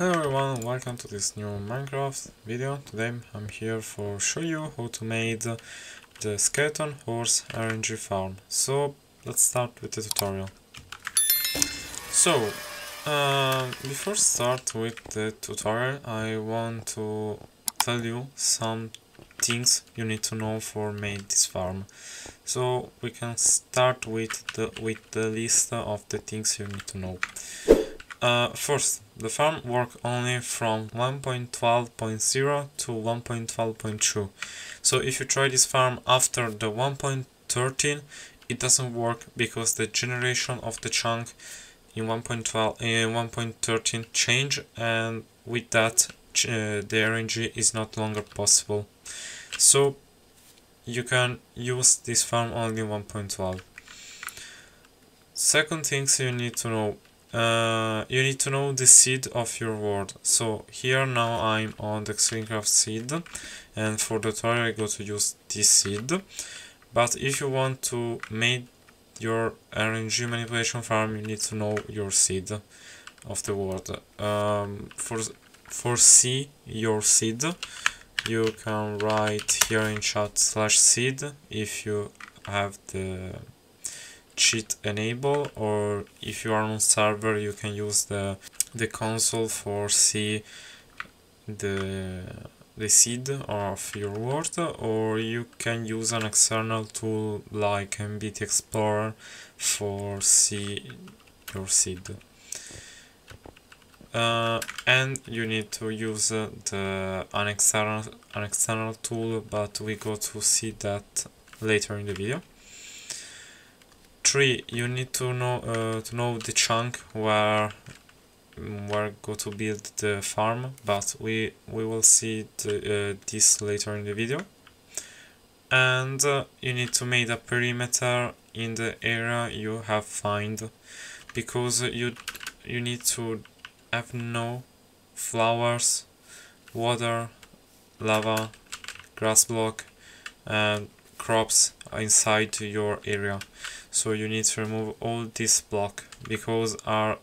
Hello everyone, welcome to this new Minecraft video. Today I'm here for show you how to make the skeleton horse RNG farm. So let's start with the tutorial. So before start with the tutorial, I want to tell you some things you need to know for make this farm. So we can start with the list of the things you need to know. First, the farm works only from 1.12.0 to 1.12.2. So if you try this farm after the 1.13, it doesn't work because the generation of the chunk in 1.13 change, and with that the RNG is not longer possible. So you can use this farm only 1.12. Second things you need to know. You need to know the seed of your world. So here now I'm on the Minecraft seed, and for the tutorial I go to use this seed. But if you want to make your RNG manipulation farm, you need to know your seed of the world. For see your seed, you can write here in chat /seed if you have the cheat enable, or if you are on server you can use the console for see the seed of your world, or you can use an external tool like MBT Explorer for see your seed. And you need to use an external tool, but we go to see that later in the video. 3. You need to know the chunk where go to build the farm, but we will see this later in the video. And you need to make a perimeter in the area you have found, because you need to have no flowers, water, lava, grass block and crops inside your area. So you need to remove all this block, because all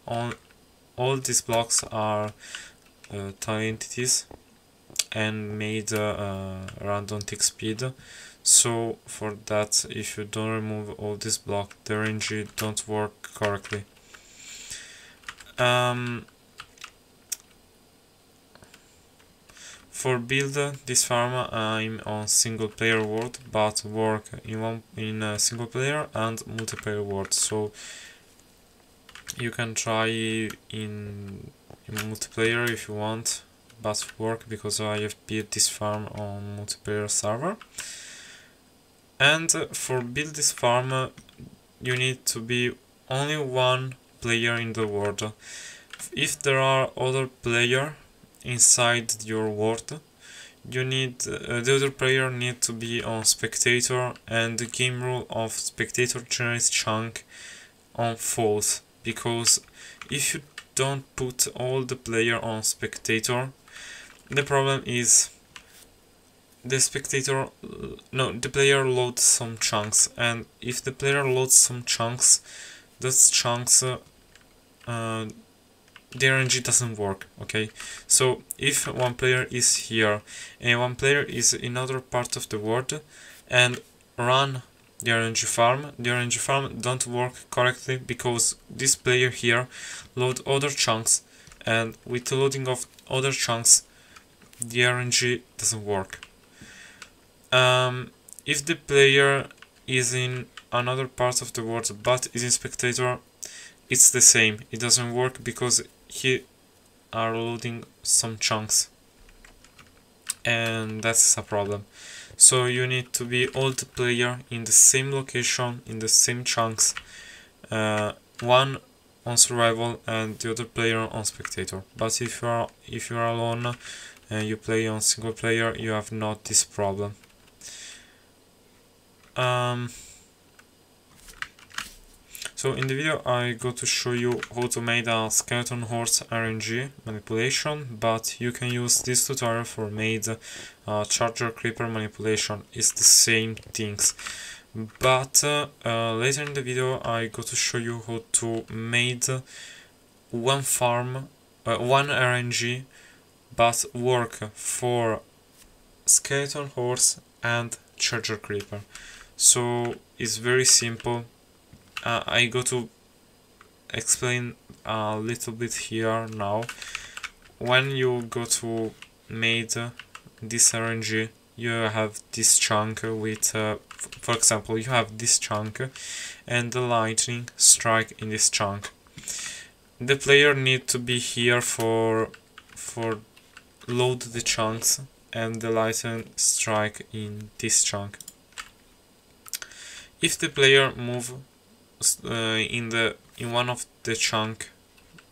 these blocks are tile entities and made random tick speed. So for that, if you don't remove all this block, the RNG don't work correctly. For build this farm, I'm on single player world, but work in single player and multiplayer world. So you can try in multiplayer if you want, but work because I have built this farm on multiplayer server. And for build this farm, you need to be only one player in the world. If there are other players inside your world, you need the other player need to be on spectator, and the game rule of spectator generates chunk on false, because if you don't put all the player on spectator, the problem is the player loads some chunks, and if the player loads some chunks, those chunks the RNG doesn't work. Okay, so if one player is here and one player is in another part of the world and run the RNG farm don't work correctly, because this player here load other chunks, and with the loading of other chunks the RNG doesn't work. If the player is in another part of the world but is in spectator, it's the same, it doesn't work because he are loading some chunks, and that's a problem. So you need to be all the player in the same location, in the same chunks, one on survival and the other player on spectator. But if you are alone and you play on single player, you have not this problem. So in the video I go to show you how to make a skeleton horse RNG manipulation, but you can use this tutorial for made charger creeper manipulation. It's the same things, but later in the video I go to show you how to make one farm one RNG, but work for skeleton horse and charger creeper. So it's very simple. I go to explain a little bit here now. When you go to made this RNG, you have this chunk with, for example, you have this chunk and the lightning strike in this chunk. The player need to be here for load the chunks and the lightning strike in this chunk. If the player move in one of the chunk,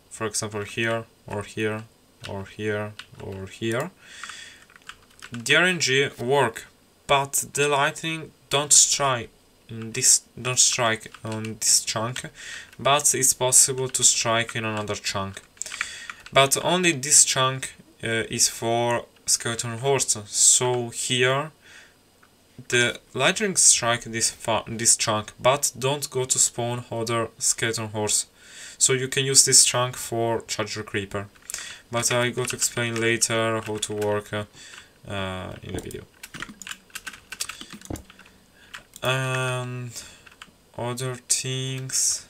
for example here or here or here or here, the RNG work, but the lightning don't strike on this chunk, but it's possible to strike in another chunk. But only this chunk is for skeleton horse. So here the lightning strike this chunk, but don't go to spawn other skeleton horse. So you can use this chunk for charger creeper. But I go to explain later how to work in the video. And other things.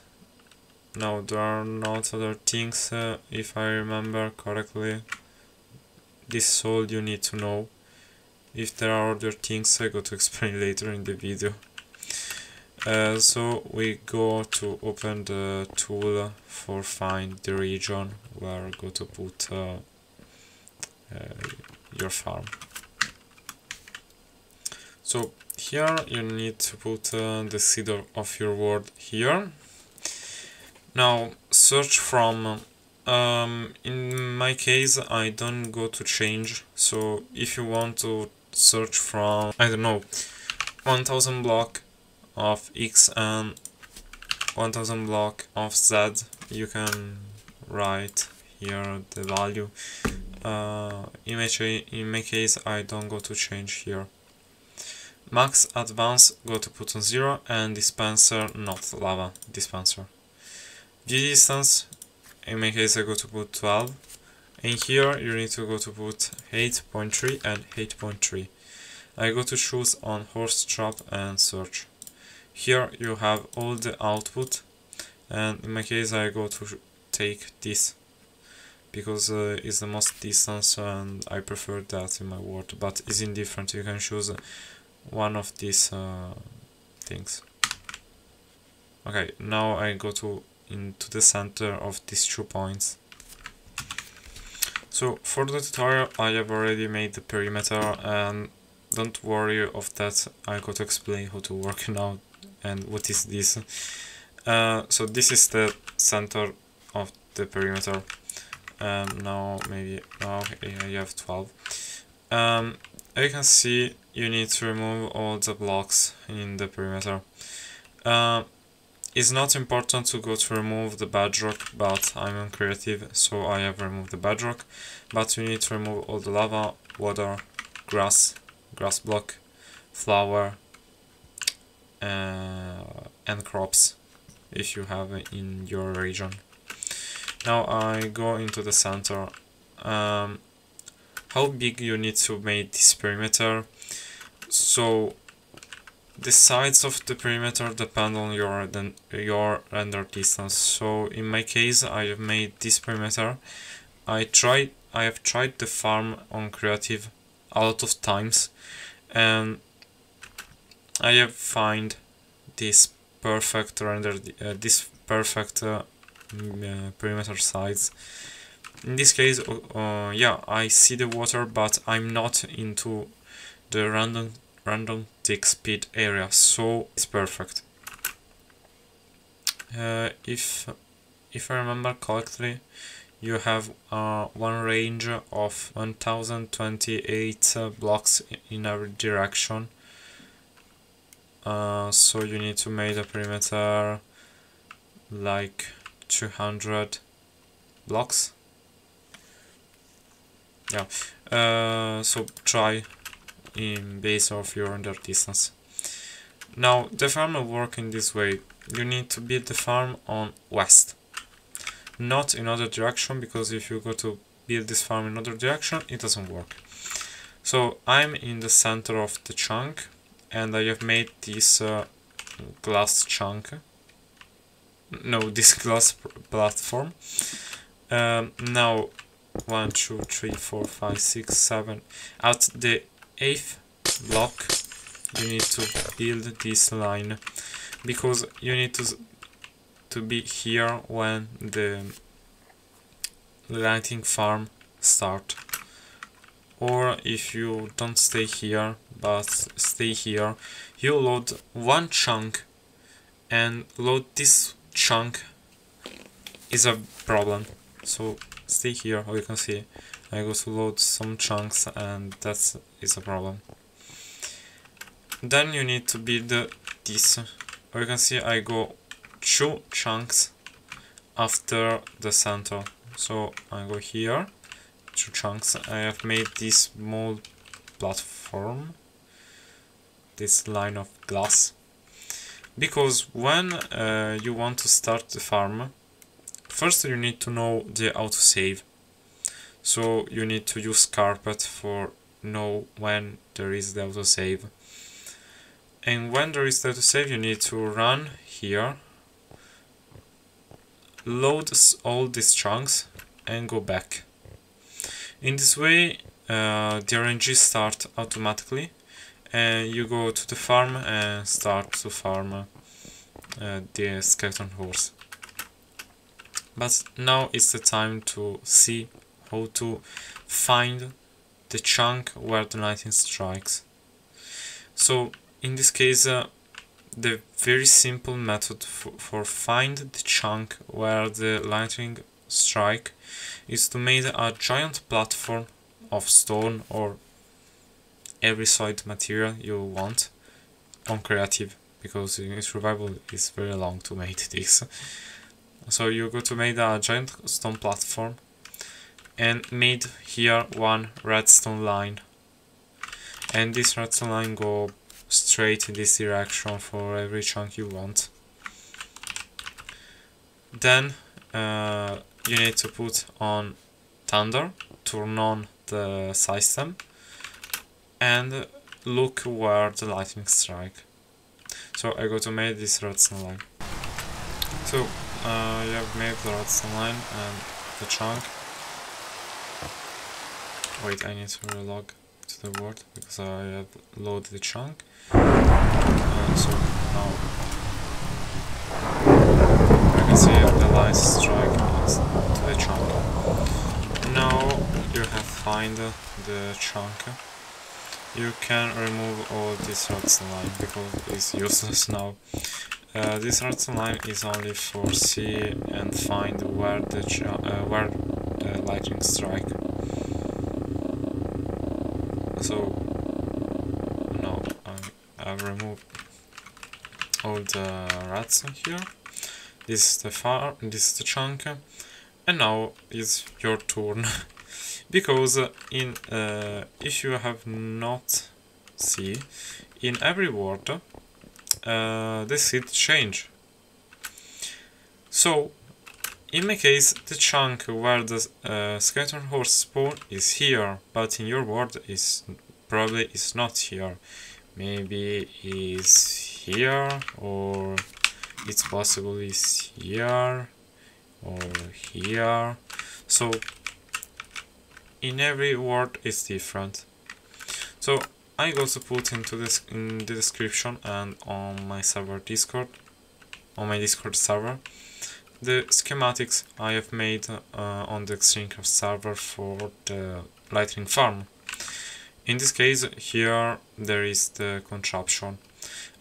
No, there are not other things, if I remember correctly. This is all you need to know. If there are other things, I go to explain later in the video. So we go to open the tool for find the region where go to put your farm. So here you need to put the seed of your world here. Now search from, in my case I don't go to change, so if you want to search from, I don't know, 1000 block of X and 1000 block of Z, you can write here the value. In my case I don't go to change here. Max advance go to put on 0 and dispenser not lava dispenser. View distance, in my case I go to put 12, and here you need to go to put 8.3 and 8.3. I go to choose on horse trap and search. Here you have all the output, and in my case I go to take this because it's the most distance and I prefer that in my world, but it's indifferent, you can choose one of these things. Okay, now I go to into the center of these 2 points. So for the tutorial I have already made the perimeter, and don't worry of that, I got to explain how to work now and what is this. So this is the center of the perimeter, and now maybe now you have 12. As you can see, you need to remove all the blocks in the perimeter. It's not important to go to remove the bedrock, but I'm on creative, so I have removed the bedrock. But you need to remove all the lava, water, grass block, flower, and crops if you have it in your region. Now I go into the center. How big you need to make this perimeter? So the sides of the perimeter depend on your render distance. So in my case I have made this perimeter. I have tried the farm on creative a lot of times, and I have found this perfect render, perimeter size. In this case, yeah, I see the water, but I'm not into the random tick speed area, so it's perfect. If I remember correctly, you have one range of 1028 blocks in every direction. So you need to make a perimeter like 200 blocks. Yeah. So try in base of your render distance. Now the farm will work in this way. You need to build the farm on west. not in other direction, because if you go to build this farm in other direction, it doesn't work. So I'm in the center of the chunk, and I have made this glass chunk. No, this glass platform. Now 1, 2, 3, 4, 5, 6, 7. At the 8th block, you need to build this line, because you need to be here when the lighting farm start. Or if you don't stay here but stay here, you load one chunk, and load this chunk is a problem. So stay here. How you can see, I go to load some chunks, and that is a problem. Then you need to build this. How you can see, I go 2 chunks after the center. So I go here, 2 chunks. I have made this small platform, this line of glass, because when you want to start the farm, first you need to know the autosave. So you need to use carpet for know when there is the autosave. And when there is the autosave, you need to run here, load all these chunks, and go back. In this way, the RNG start automatically, and you go to the farm and start to farm the skeleton horse. But now it's the time to see how to find the chunk where the lightning strikes. So in this case, the very simple method for find the chunk where the lightning strike is to make a giant platform of stone or every solid material you want on creative, because in survival it's very long to make this. So you go to make a giant stone platform and made here one redstone line, and this redstone line go straight in this direction for every chunk you want. Then you need to put on thunder, turn on the system, and look where the lightning strike. So I go to make this redstone line. So you have made the redstone line and the chunk. Wait, I need to relog to the word because I have loaded the chunk. So now I can see the light strike to the chunk. Now you have find the chunk. You can remove all this redstone line because it's useless now. This redstone line is only for see and find where the lightning strike. So now I've removed all the redstone here. This is the chunk, and now it's your turn. Because if you have not see, in every world the seed change. So in my case, the chunk where the skeleton horse spawn is here, but in your world is probably is not here. Maybe is here, or it's possible is here or here. So in every world is different. So I also put into this in the description and on my server Discord, on my Discord server, the schematics I have made on the Extremecraft server for the lightning farm. In this case, here there is the contraption.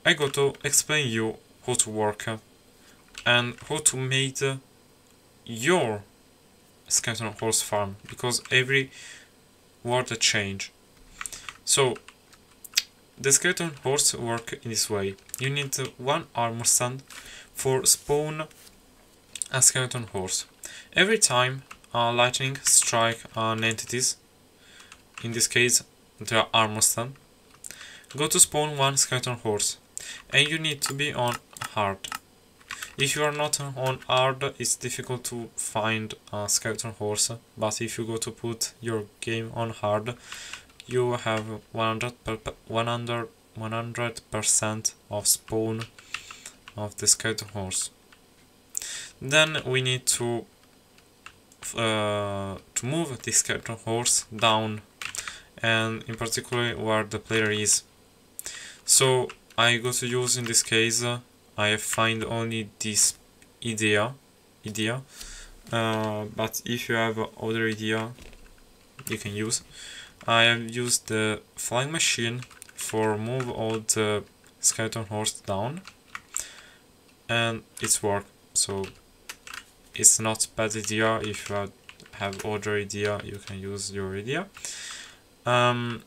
I go to explain you how to work and how to make your skeleton horse farm, because every world change. So the skeleton horse work in this way. You need one armor stand for spawn a skeleton horse. Every time lightning strike an entities, in this case the armor stand, go to spawn one skeleton horse, and you need to be on hard. If you are not on hard, it's difficult to find a skeleton horse, but if you go to put your game on hard, you have 100% of spawn of the skeleton horse. Then we need to move the skeleton horse down, and in particular where the player is. So I go to use, in this case, I find only this idea, but if you have other idea you can use. I have used the flying machine for move all the skeleton horse down, and it's work. So it's not bad idea. If you have other idea, you can use your idea. The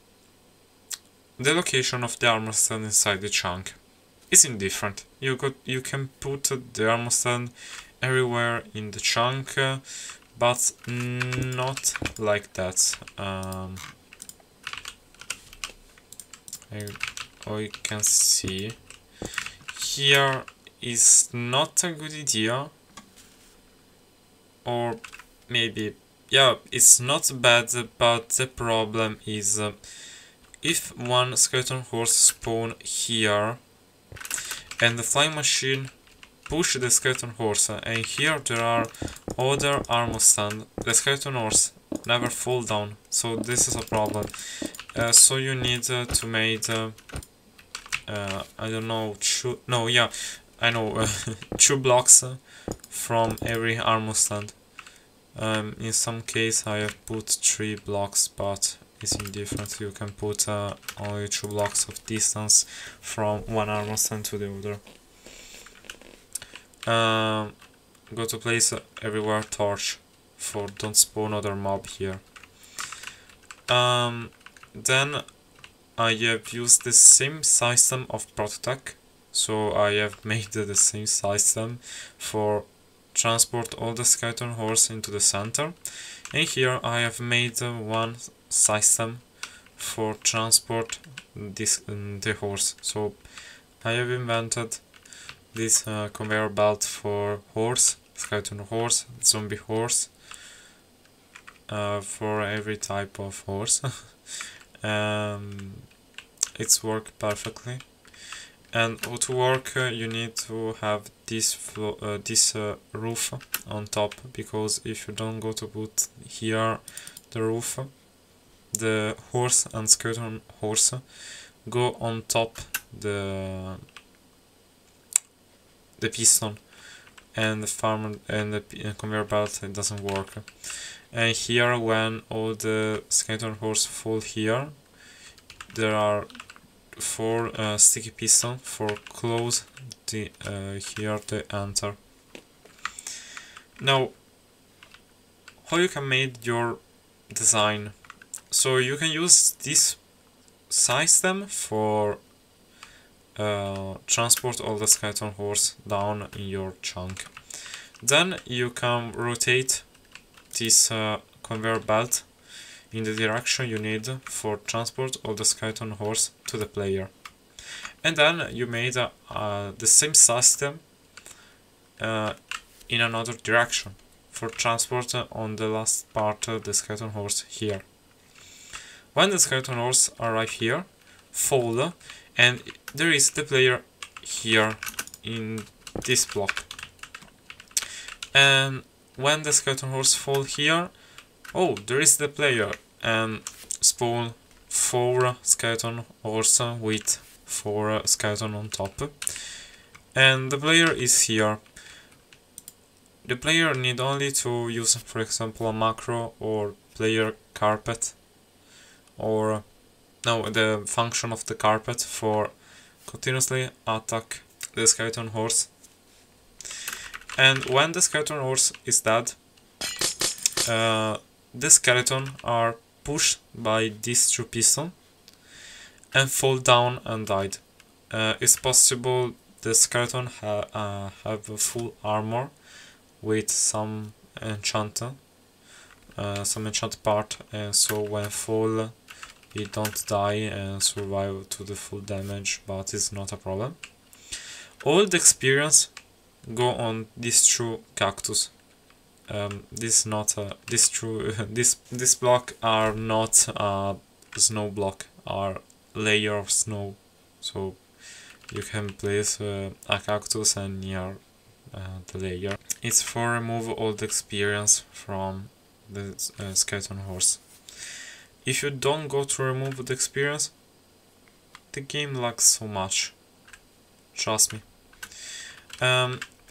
location of the armor stand inside the chunk is indifferent. You can put the armor stand everywhere in the chunk, but not like that. I can see here is not a good idea, or maybe, yeah, it's not bad, but the problem is if one skeleton horse spawn here and the flying machine push the skeleton horse, and here there are other armor stand, the skeleton horse never fall down, so this is a problem. So you need to make I don't know, two blocks from every armor stand. In some case I have put 3 blocks, but it's indifferent. You can put only 2 blocks of distance from one armor stand to the other. Go to place everywhere torch for don't spawn other mob here. Then I have used the same system of Prototech, so I have made the same system for transport all the skeleton horse into the center, and here I have made one system for transport the horse. So I have invented this conveyor belt for horse, skeleton horse, zombie horse, for every type of horse. It's worked perfectly, and to work you need to have this roof on top, because if you don't go to put here the roof, the horse and skeleton horse go on top the piston, and the farm and the conveyor belt, it doesn't work. And here, when all the skeleton horse fall here, there are 4 sticky pistons for close the here the enter. Now, how you can make your design? So you can use this system for transport all the skeleton horse down in your chunk. Then you can rotate this conveyor belt in the direction you need for transport of the skeleton horse to the player. And then you made the same system in another direction for transport on the last part of the skeleton horse here. When the skeleton horse arrive here, fall, and there is the player here in this block. And when the skeleton horse fall here, oh, there is the player, and spawn 4 skeleton horse with 4 skeleton on top, and the player is here. The player need only to use, for example, a macro or player carpet, or the function of the carpet for continuously attack the skeleton horse. And when the skeleton horse is dead, the skeleton are pushed by these 2 pistons and fall down and died. It's possible the skeleton have a full armor with some enchant part, and so when fall it don't die and survive to the full damage, but it's not a problem. All the experience go on these two cactus. This not this true this block are not snow block, are layer of snow, so you can place a cactus and near the layer. It's for remove all the experience from the skeleton horse. If you don't go to remove the experience, the game lags so much, trust me.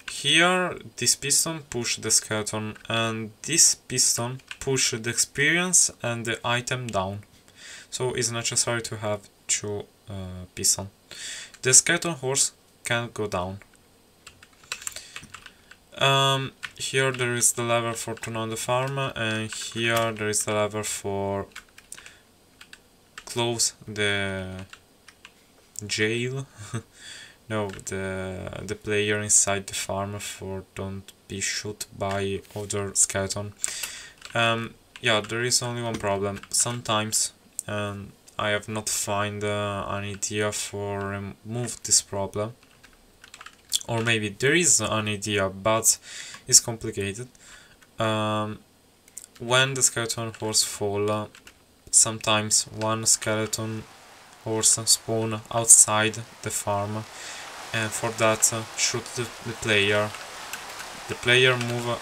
Here this piston push the skeleton and this piston push the experience and the item down, so it's necessary to have two piston. The skeleton horse can't go down. Here there is the lever for turn on the farm, and here there is the lever for close the jail. No, the player inside the farm for don't be shot by other skeleton. Yeah, there is only one problem. Sometimes I have not find an idea for remove this problem, or maybe there is an idea but it's complicated. When the skeleton horse fall, sometimes one skeleton horse spawn outside the farm, and for that shoot the player. The player move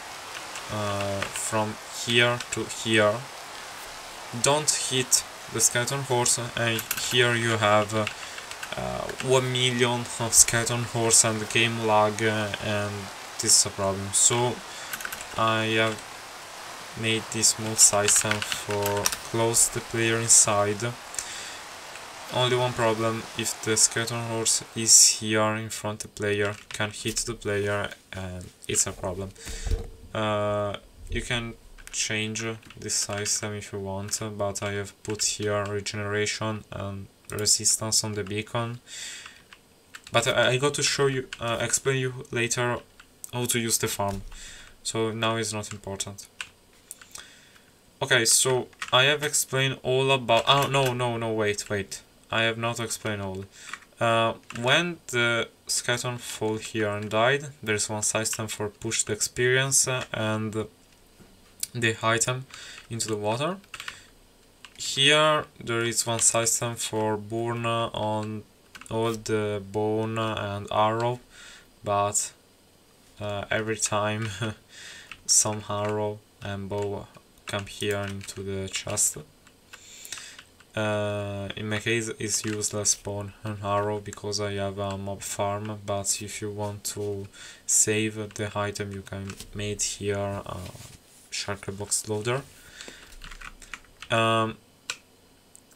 from here to here, don't hit the skeleton horse, and here you have 1 million of skeleton horse and the game lag, and this is a problem. So I have made this small system for close the player inside. Only one problem: if the skeleton horse is here in front of the player, can hit the player, and it's a problem. You can change this system if you want, but I have put here regeneration and resistance on the beacon. But I got to show you, explain you later how to use the farm, so now it's not important. Okay, so I have explained all about. Oh no, wait. I have not explained all. When the skeleton fall here and died, there's one system for push the experience and the item into the water. Here there is one system for burn on all the bone and arrow, but every time some arrow and bow come here into the chest. In my case it's useless spawn an arrow because I have a mob farm, but if you want to save the item you can make here a shulker box loader.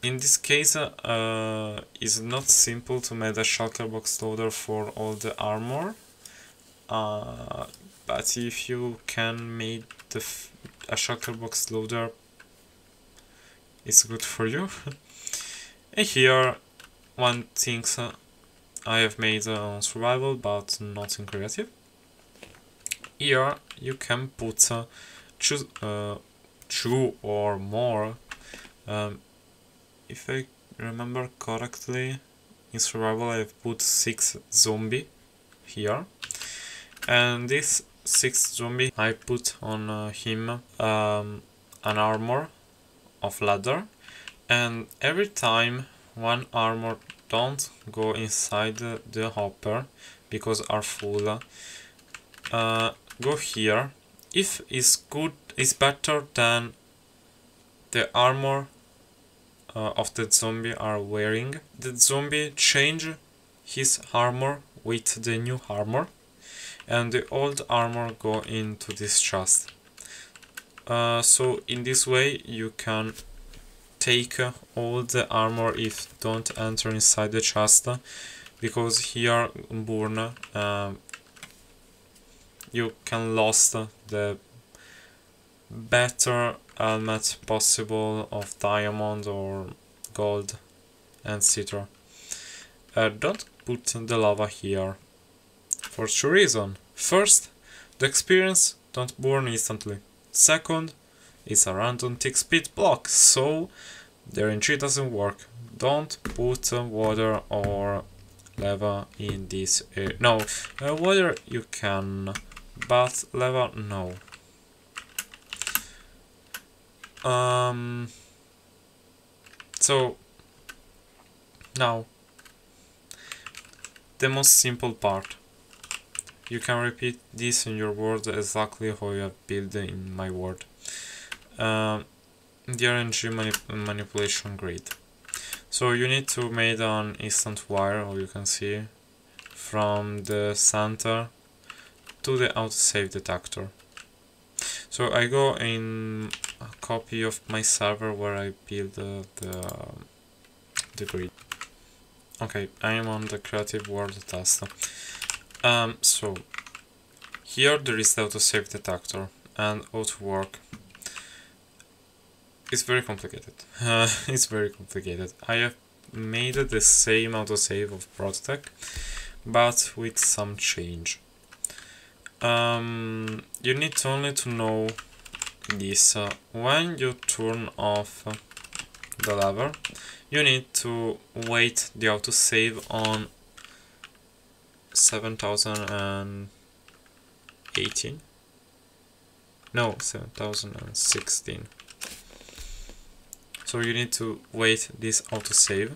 In this case it's not simple to make a shulker box loader for all the armor, but if you can make a shulker box loader, it's good for you. And here one thing I have made on survival but not in creative. Here you can put two or more. If I remember correctly, in survival I have put 6 zombie here, and this 6 zombie I put on him an armor of leather, and every time one armor don't go inside the hopper because are full, go here. If it's good, it's better than the armor of the zombie are wearing. The zombie change his armor with the new armor, and the old armor go into this chest. So in this way you can take all the armor if don't enter inside the chest, because here burn you can lost the better helmet possible of diamond or gold and etc. Don't put the lava here for 2 reasons. First, the experience don't burn instantly. Second, it's a random tick speed block, so the RNG doesn't work. Don't put water or lava in this area. No, water you can, but lava no. So now the most simple part. You can repeat this in your world exactly how you have built in my world. The RNG manipulation grid. So you need to make an instant wire, or you can see, from the center to the autosave detector. So I go in a copy of my server where I build the grid. Okay, I am on the creative world test. So here there is the autosave detector and how to work. It's very complicated. It's very complicated. I have made the same autosave of Prototech, but with some change. You need only to know this. When you turn off the lever, you need to wait the autosave on 7018. No, 7016. So you need to wait this autosave,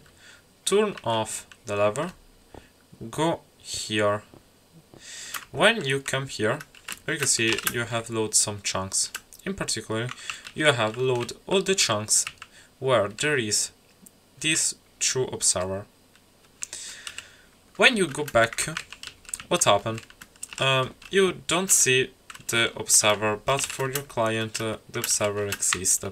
turn off the lever, go here. When you come here, you can see you have load some chunks. In particular, you have load all the chunks where there is this true observer. When you go back, what happened? You don't see the observer, but for your client the observer exists.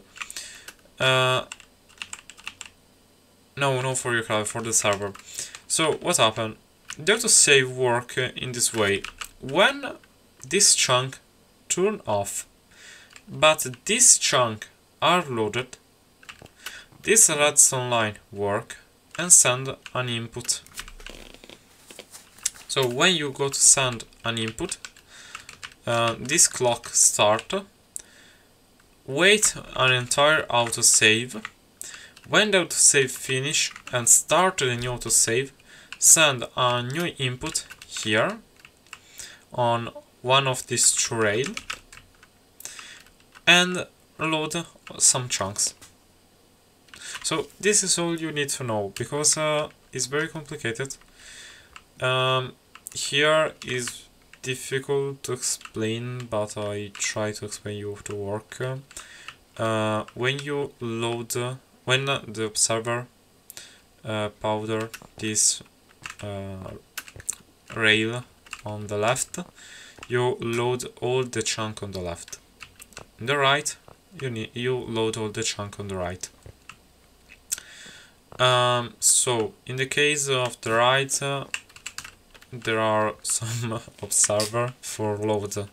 No, for your client, for the server. So what happened? The autosave work in this way. When this chunk turn off, but this chunk are loaded, this redstone line work and send an input. So when you go to send an input, this clock start, wait an entire autosave. When the autosave finish and start the new autosave, send a new input here on one of these two rails and load some chunks. So this is all you need to know, because it's very complicated. Here is difficult to explain, but I try to explain you the work. When you load, when the observer powder this rail on the left, you load all the chunk on the left. On the right, you load all the chunk on the right. So in the case of the right, there are some observer for load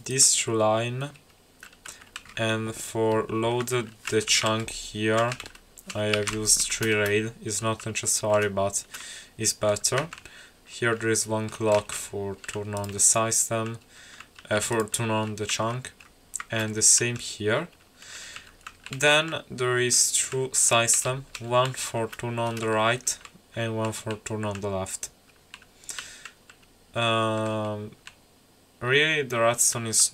this true line, and for load the chunk here I have used 3 rail. It's not necessary, but it's better. Here there is one clock for turn on the system, for turn on the chunk, and the same here. Then there is 2 system, one for turn on the right and one for turn on the left. Really, the redstone is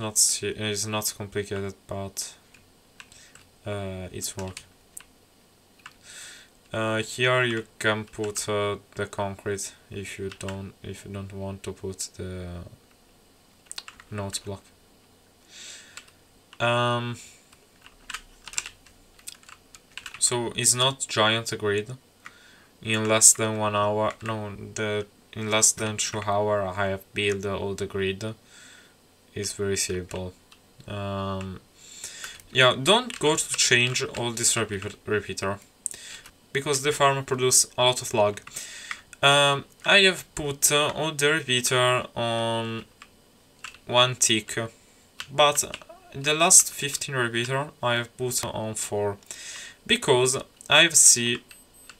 not complicated, but it's work. Here you can put the concrete if you don't want to put the note block. So it's not giant grid. In less than 1 hour, in less than 2 hours I have built all the grid. It's very simple. Yeah, don't go to change all this repeater, because the farm produces a lot of lag. I have put all the repeater on 1 tick, but the last 15 repeater I have put on 4, because I have seen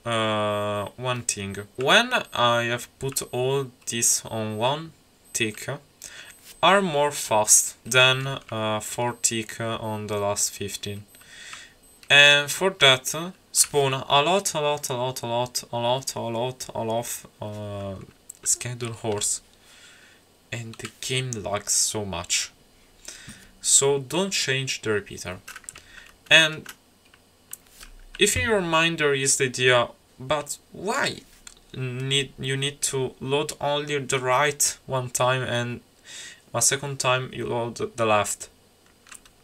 one thing. When I have put all this on 1 tick, are more fast than 4 tick on the last 15. And for that, spawn a lot of skeleton horse, and the game lags so much. So don't change the repeater. And if in your mind there is the idea, but why you need to load only the right one time and a second time you load the left?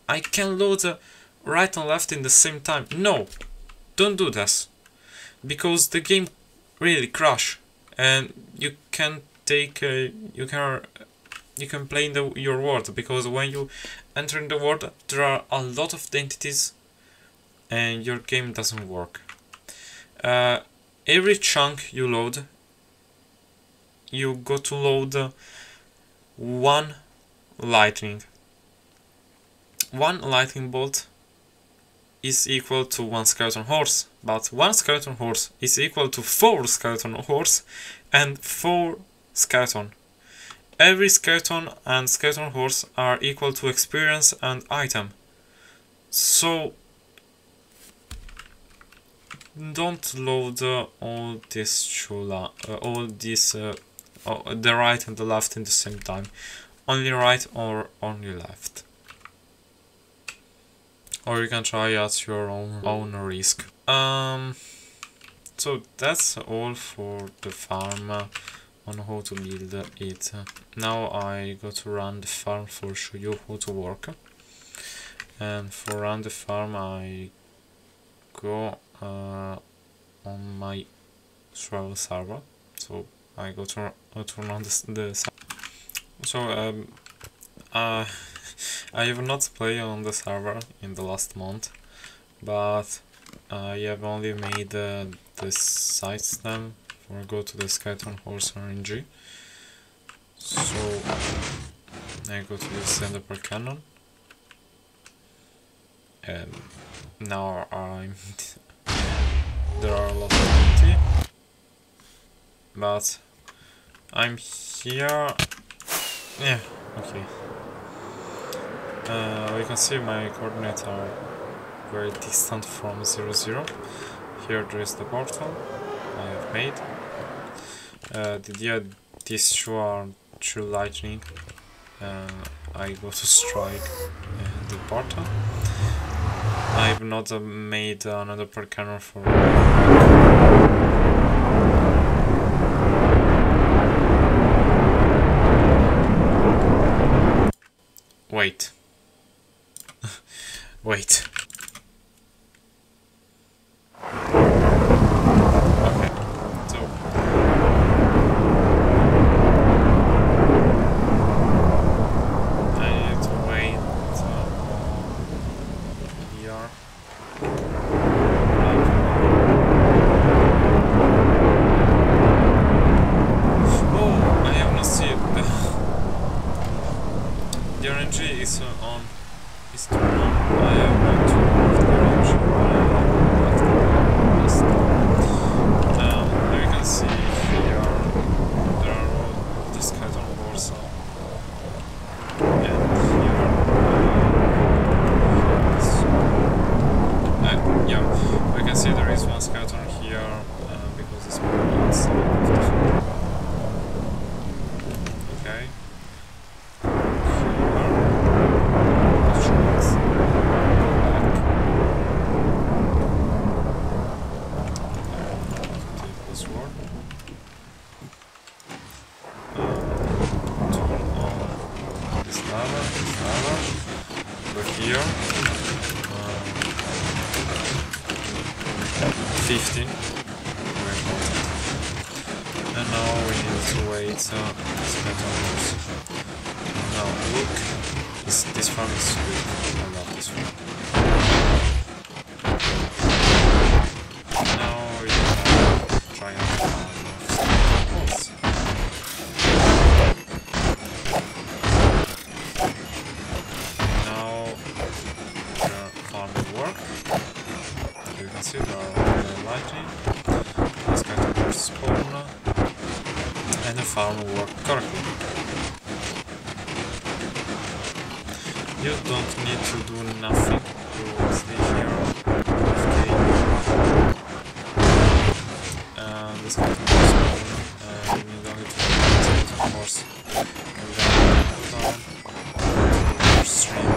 I can load the right and left in the same time. No, don't do this, because the game really crash, and you can take you can play in your world, because when you enter in the world there are a lot of entities and your game doesn't work. Every chunk you load, you go to load one lightning bolt is equal to one skeleton horse, but one skeleton horse is equal to 4 skeleton horse and 4 skeleton. Every skeleton and skeleton horse are equal to experience and item. So don't load all this the right and the left in the same time. Only right or only left. Or you can try at your own risk. So that's all for the farm on how to build it. Now I go to run the farm for show you how to work. And for run the farm I go on my survival server. So I go to run the server. So I have not played on the server in the last month, but I have only made the side stem for go to the skeleton horse RNG. So I go to the center per cannon, and now there are a lot of empty, but I'm here. Yeah, okay. We can see my coordinates are very distant from 0, 0. Here there is the portal I have made. The idea these two are true lightning. I go to strike the portal. I've not made another per cannon for. Wait. Wait. Okay, so I need to wait here. Oh, I have not seen the RNG is on. Is turned on. I have not turned the RNG. Now you can see here there are all the skeleton horse, and here yeah, you can see there is one skeleton here because it's more outside. Okay. Here 15, very important. And now we need to wait skeleton. Now look, this farm is good. I love this farm. Now we can try out the farm of skeleton horse. You can see there are lightning, this kind of horse spawn, and the farm will work correctly. You don't need to do nothing, you will stay here, AFK, this kind of spawn. You need only to do it, of course. And then cooldown, stream,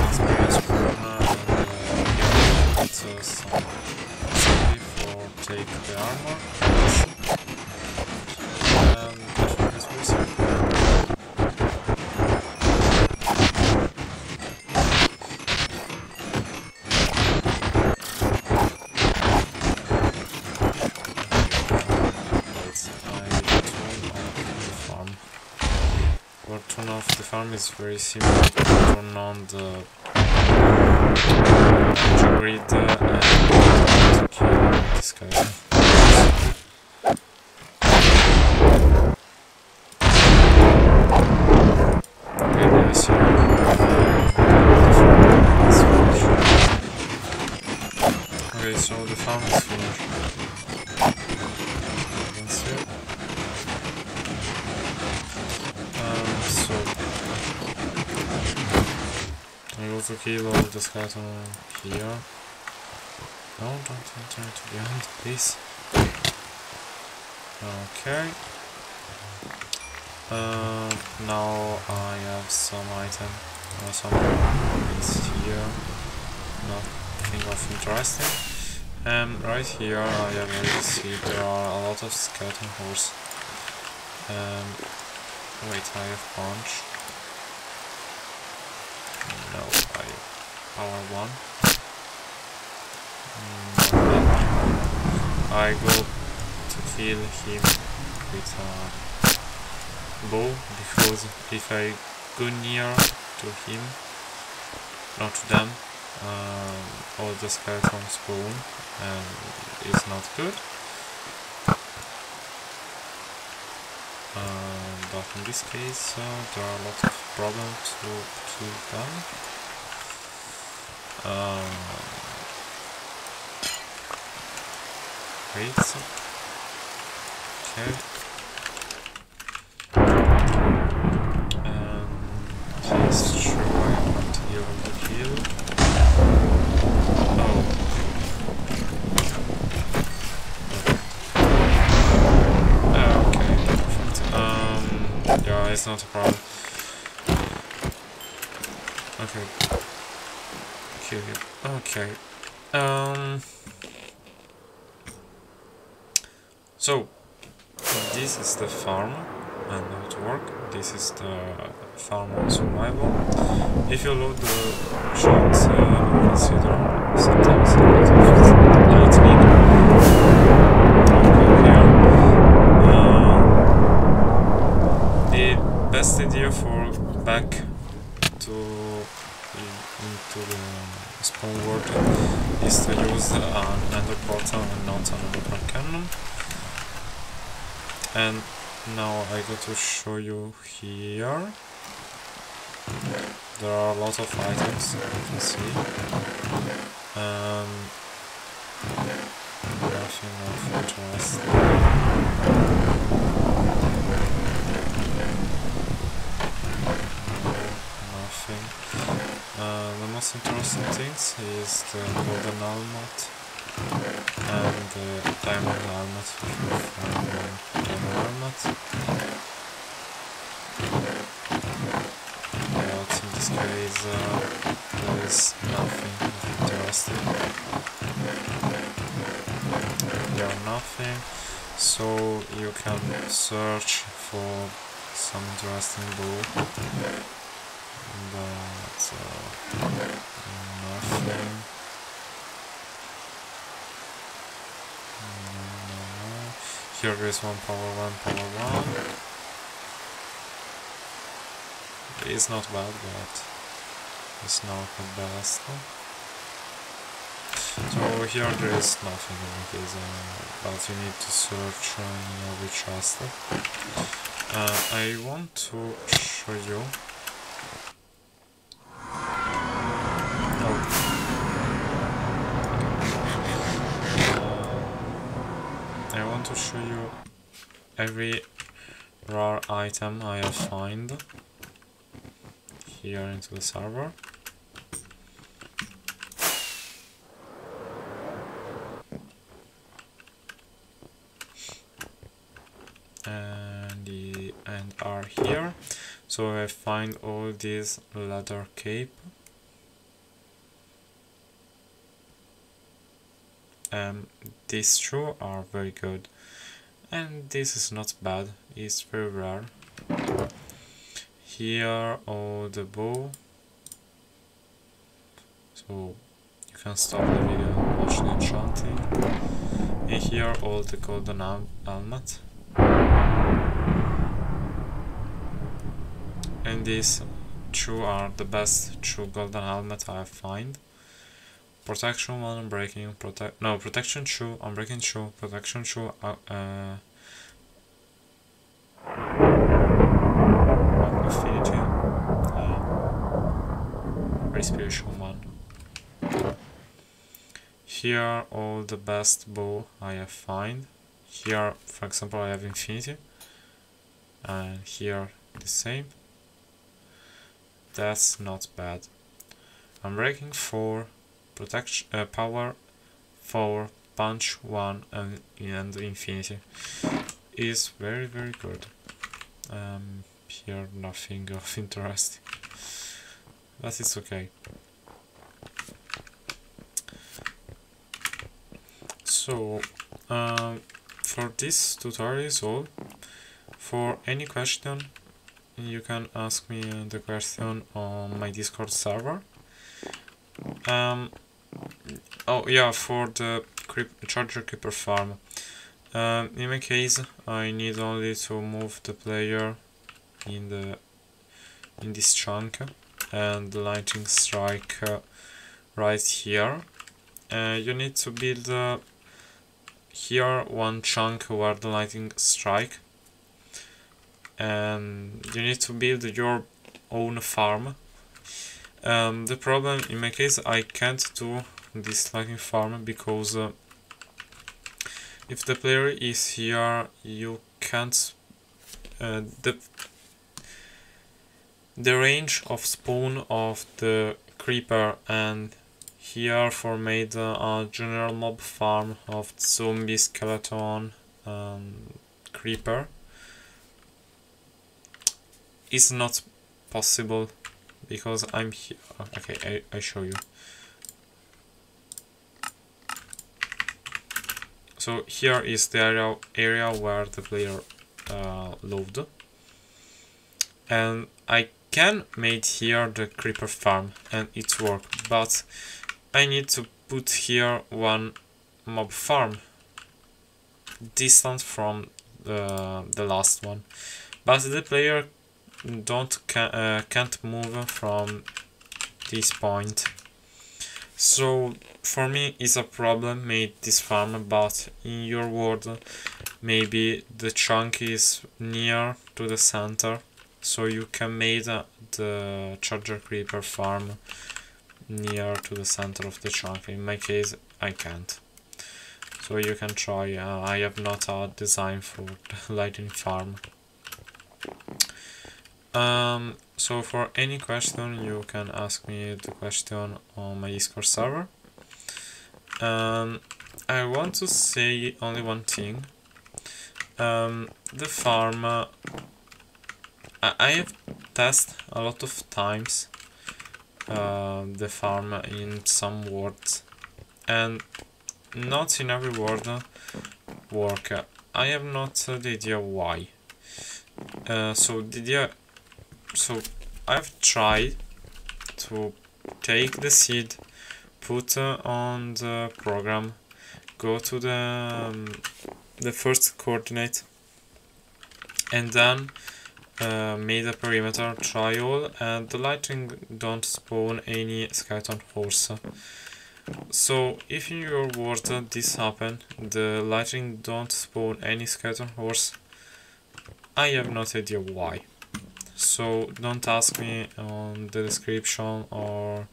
it's my spawner, and get some XP for take the armor. And I think it's very simple. Turn off the farm is very simple. Turn on the grid and kill this guy. Okay, guys, okay, so the farm is finished. You can see it. I also kill all the skeleton here. No, don't enter into behind, please. Okay. Now I have some item, some things here. Nothing of interesting. Right here I have already seen there are a lot of skeleton horse. Wait, I have punch. No, power 1. I go to kill him with a bow, because if I go near to him, not to them, all the skeletons spawn, and it's not good. But in this case, there are a lot of problems to kill them. Wait. Okay. Just true, I want to deal with the kill. Oh. Okay. Yeah, it's not a problem. Okay. Kill you. Okay. So this is the farm and how to work. This is the farm on survival. If you load the shots, you can see there are sometimes a lot of lightning. Here. The best idea for back to into the spawn world is to use an ender portal and not an ender cannon. And now I go to show you here. There are a lot of items, you can see. Nothing of interest. Nothing. The most interesting things is the golden helmet and the diamond helmet, if you find one diamond helmet. But in this case there is nothing interesting. There are nothing, so you can search for some interesting bow. But nothing. Here is one power 1. It's not bad, but it's not the best. So here there is nothing in this, but you need to search in every chest. I want to show you. I want to show you every rare item I have found here into the server. So I find all these leather cape. These two are very good, and this is not bad, it's very rare. Here all the bow, so you can stop the video and watch the enchanting. And here all the golden helmet. And these two are the best two golden helmet I find. Protection 1, unbreaking, protection 2, unbreaking 2, protection 2, affinity, very spiritual 1. Here all the best bow I have find. Here, for example, I have infinity, and here the same. That's not bad. Unbreaking 4, protection, power 4, punch 1, and infinity is very good. Here nothing of interesting, but it's okay. So for this tutorial is all. For any question you can ask me the question on my Discord server. Oh yeah, for the charger creeper farm. In my case, I need only to move the player in this chunk and the lightning strike right here. You need to build here one chunk where the lightning strike, and you need to build your own farm. The problem in my case, I can't do this lightning farm because if the player is here, you can't the range of spawn of the creeper, and here for made a general mob farm of zombie, skeleton, creeper is not possible because I'm here. Okay, I show you. So here is the area where the player load, and I can make here the creeper farm and it work, but I need to put here one mob farm distant from the last one, but the player can't move from this point. So for me it's a problem made this farm, but in your world maybe the chunk is near to the center, so you can make the charger creeper farm near to the center of the chunk. In my case I can't, so you can try. I have not a design for the lightning farm. So for any question you can ask me the question on my Discord server. I want to say only one thing. The farm, I have tested a lot of times the farm in some worlds, and not in every world work. I have not the idea why. So I've tried to take the seed, put on the program, go to the first coordinate, and then made a perimeter trial, and the lightning don't spawn any skeleton horse. So if in your world this happen, the lightning don't spawn any skeleton horse, I have no idea why. So don't ask me on the description or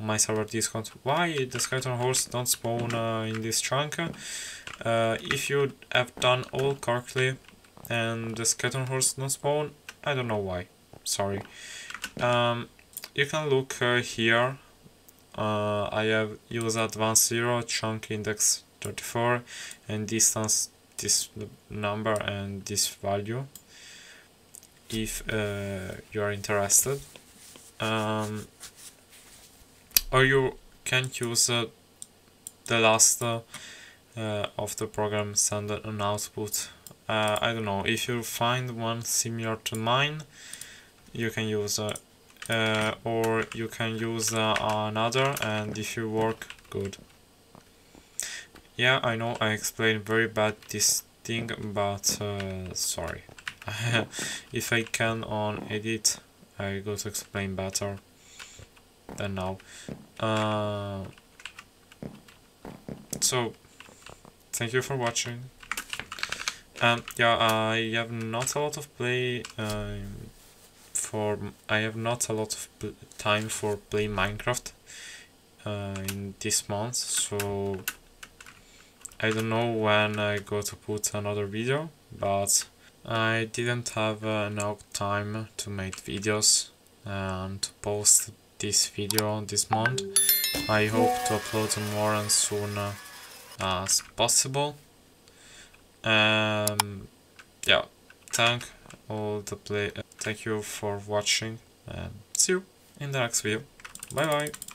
my server Discord why the skeleton horse don't spawn in this chunk. If you have done all correctly and the skeleton horse don't spawn, I don't know why. Sorry. You can look here. I have used advanced 0, chunk index 34, and distance this number and this value. if you are interested, or you can use the last of the program, send an output. I don't know, if you find one similar to mine, you can use or you can use another, and if you work good. Yeah, I know I explained very bad this thing, but sorry. If I can on edit, I go to explain better than now. So thank you for watching. Yeah, I have not a lot of play I have not a lot of time for playing Minecraft in this month, so I don't know when I go to put another video, but I didn't have enough time to make videos and to post this video this month. I hope to upload more and soon as possible. Yeah, thank you for watching, and see you in the next video. Bye bye.